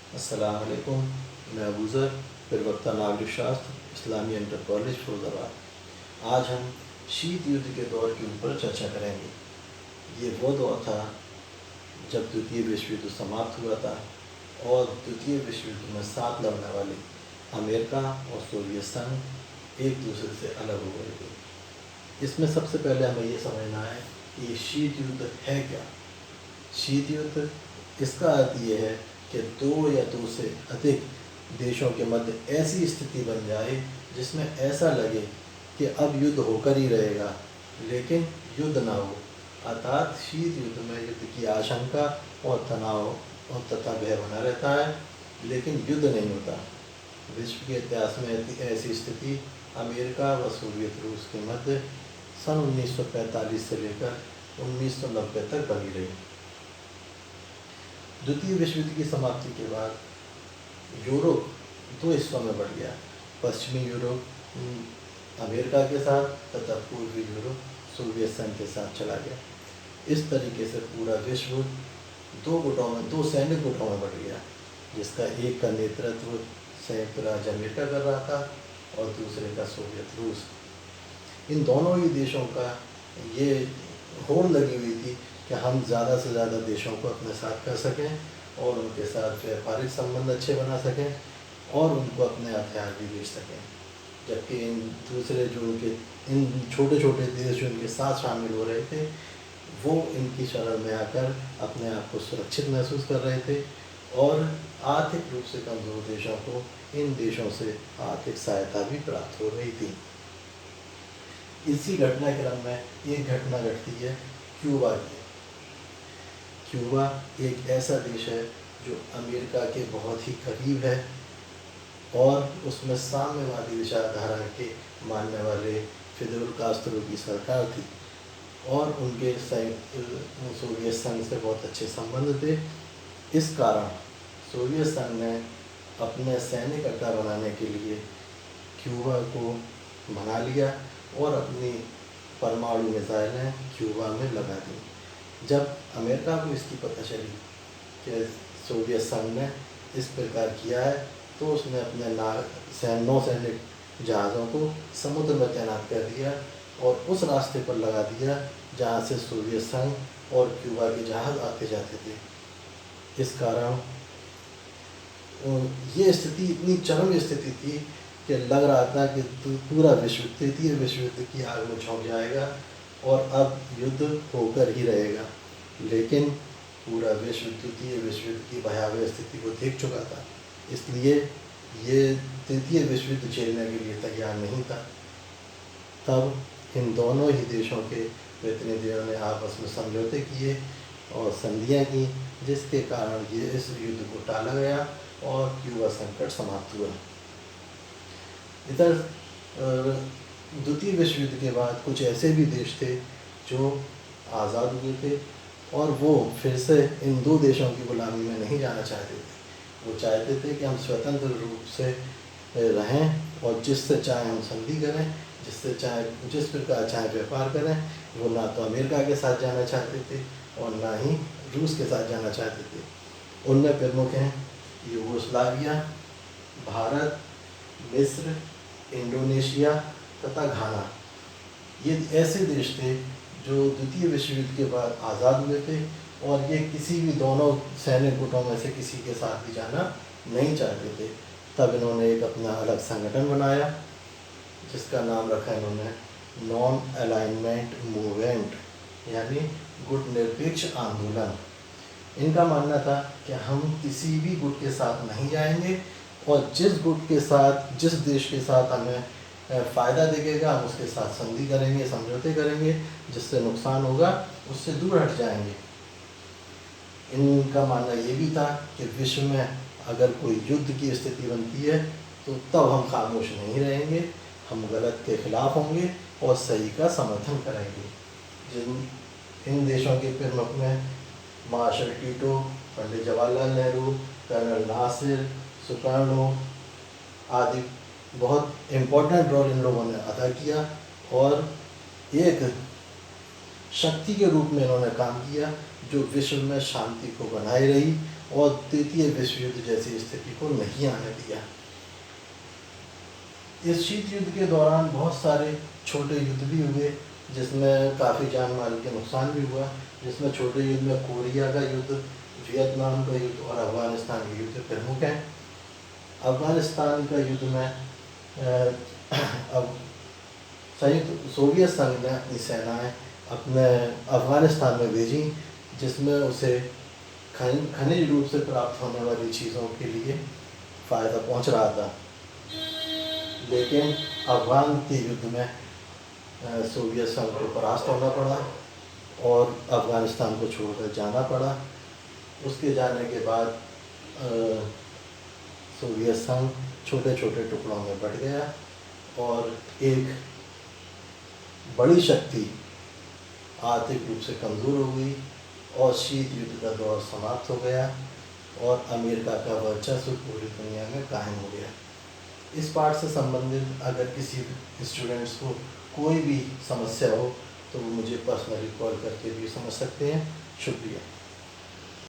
अस्सलाम वालेकुम। मैं अबूज़र, प्रवक्ता नागरिक शास्त्र, इस्लामी इंटर कॉलेज फैज़ाबाद। आज हम शीत युद्ध के दौर के ऊपर चर्चा करेंगे। ये वो दौर था जब द्वितीय विश्व युद्ध समाप्त हुआ था और द्वितीय विश्व युद्ध में साथ लड़ने वाले अमेरिका और सोवियत संघ एक दूसरे से अलग हो गए थे। इसमें सबसे पहले हमें ये समझना है कि ये शीत युद्ध है क्या। शीत युद्ध, इसका अर्थ ये है कि दो या दो से अधिक देशों के मध्य ऐसी स्थिति बन जाए जिसमें ऐसा लगे कि अब युद्ध होकर ही रहेगा लेकिन युद्ध ना हो। अर्थात शीत युद्ध में युद्ध की आशंका और तनाव और तथा भय बना रहता है लेकिन युद्ध नहीं होता। विश्व के इतिहास में ऐसी स्थिति अमेरिका व सोवियत रूस के मध्य सन 1945 से लेकर 1990 तक बनी रही। द्वितीय विश्व युद्ध की समाप्ति के बाद यूरोप दो हिस्सों में बढ़ गया। पश्चिमी यूरोप अमेरिका के साथ तथा पूर्वी यूरोप सोवियत संघ के साथ चला गया। इस तरीके से पूरा विश्व दो गुटों में, दो सैनिक गुटों में बढ़ गया, जिसका एक का नेतृत्व संयुक्त राज्य अमेरिका कर रहा था और दूसरे का सोवियत रूस। इन दोनों ही देशों का ये होड़ लगी हुई थी कि हम ज़्यादा से ज़्यादा देशों को अपने साथ कर सकें और उनके साथ व्यापारिक संबंध अच्छे बना सकें और उनको अपने हथियार भी बेच सकें। जबकि इन दूसरे जो उनके इन छोटे छोटे देश जो इनके साथ शामिल हो रहे थे वो इनकी शरण में आकर अपने आप को सुरक्षित महसूस कर रहे थे और आर्थिक रूप से कमज़ोर देशों को इन देशों से आर्थिक सहायता भी प्राप्त हो रही थी। इसी घटनाक्रम में एक घटना घटती है क्यूबा की। क्यूबा एक ऐसा देश है जो अमेरिका के बहुत ही करीब है और उसमें साम्यवादी विचारधारा के मानने वाले फिदेल कास्त्रो की सरकार थी और उनके सोवियत संघ से बहुत अच्छे संबंध थे। इस कारण सोवियत संघ ने अपने सैनिक अड्डा बनाने के लिए क्यूबा को मना लिया और अपनी परमाणु मिसाइलें क्यूबा में लगा दी। जब अमेरिका को इसकी पता चली कि सोवियत संघ ने इस प्रकार किया है तो उसने अपने नौसैनिक जहाज़ों को समुद्र में तैनात कर दिया और उस रास्ते पर लगा दिया जहाँ से सोवियत संघ और क्यूबा के जहाज़ आते जाते थे। इस कारण ये स्थिति इतनी चरम स्थिति थी कि लग रहा था कि पूरा विश्व तृतीय विश्व युद्ध की आग में झोंक जाएगा और अब युद्ध होकर ही रहेगा। लेकिन पूरा विश्व द्वितीय विश्व युद्ध की भयावह स्थिति को देख चुका था, इसलिए ये तृतीय विश्व युद्ध झेलने के लिए तैयार नहीं था। तब इन दोनों ही देशों के प्रतिनिधियों ने आपस में समझौते किए और संधियाँ की, जिसके कारण ये इस युद्ध को टाला गया और क्यूबा संकट समाप्त हुआ। इधर द्वितीय विश्व युद्ध के बाद कुछ ऐसे भी देश थे जो आज़ाद हुए थे और वो फिर से इन दो देशों की गुलामी में नहीं जाना चाहते थे। वो चाहते थे कि हम स्वतंत्र रूप से रहें और जिससे चाहे हम संधि करें, जिस प्रकार चाहे व्यापार करें। वो ना तो अमेरिका के साथ जाना चाहते थे और ना ही रूस के साथ जाना चाहते थे। उनमें प्रमुख हैं यूगोस्लाविया, भारत, मिस्र, इंडोनेशिया तथा घाना। ये ऐसे देश थे जो द्वितीय विश्व युद्ध के बाद आज़ाद हुए थे और ये किसी भी दोनों सैनिक गुटों में से किसी के साथ भी जाना नहीं चाहते थे। तब इन्होंने एक अपना अलग संगठन बनाया जिसका नाम रखा इन्होंने नॉन अलाइनमेंट मूवमेंट, यानी गुट निरपेक्ष आंदोलन। इनका मानना था कि हम किसी भी गुट के साथ नहीं जाएंगे और जिस गुट के साथ, जिस देश के साथ हमें फ़ायदा दिखेगा हम उसके साथ संधि करेंगे, समझौते करेंगे, जिससे नुकसान होगा उससे दूर हट जाएंगे। इनका मानना ये भी था कि विश्व में अगर कोई युद्ध की स्थिति बनती है तो तब हम खामोश नहीं रहेंगे, हम गलत के खिलाफ होंगे और सही का समर्थन करेंगे। इन देशों के प्रमुख में Marshal Tito, Pandit Jawaharlal Nehru, colonel Nasir, Sukarno आदि बहुत इम्पोर्टेंट रोल इन लोगों ने अदा किया और एक शक्ति के रूप में इन्होंने काम किया जो विश्व में शांति को बनाए रही और तृतीय विश्व युद्ध जैसी स्थिति को नहीं आने दिया। इस शीत युद्ध के दौरान बहुत सारे छोटे युद्ध भी हुए, जिसमें काफ़ी जान माल के नुकसान भी हुआ, जिसमें छोटे युद्ध में कोरिया का युद्ध, वियतनाम का युद्ध और अफ़गानिस्तान के युद्ध प्रमुख हैं। अफ़गानिस्तान का युद्ध में अब संयुक्त सोवियत संघ ने अपनी सेनाएं अपने अफ़गानिस्तान में भेजी, जिसमें उसे खनिज रूप से प्राप्त होने वाली चीज़ों के लिए फ़ायदा पहुंच रहा था। लेकिन अफ़गान के युद्ध में सोवियत संघ को परास्त होना पड़ा और अफ़गानिस्तान को छोड़कर जाना पड़ा। उसके जाने के बाद सोवियत संघ छोटे छोटे टुकड़ों में बट गया और एक बड़ी शक्ति आर्थिक रूप से कमज़ोर हो गई और शीत युद्ध का दौर समाप्त हो गया और अमेरिका का वर्चस्व पूरी दुनिया में कायम हो गया। इस पाठ से संबंधित अगर किसी स्टूडेंट्स को कोई भी समस्या हो तो वो मुझे पर्सनली कॉल करके भी समझ सकते हैं। शुक्रिया।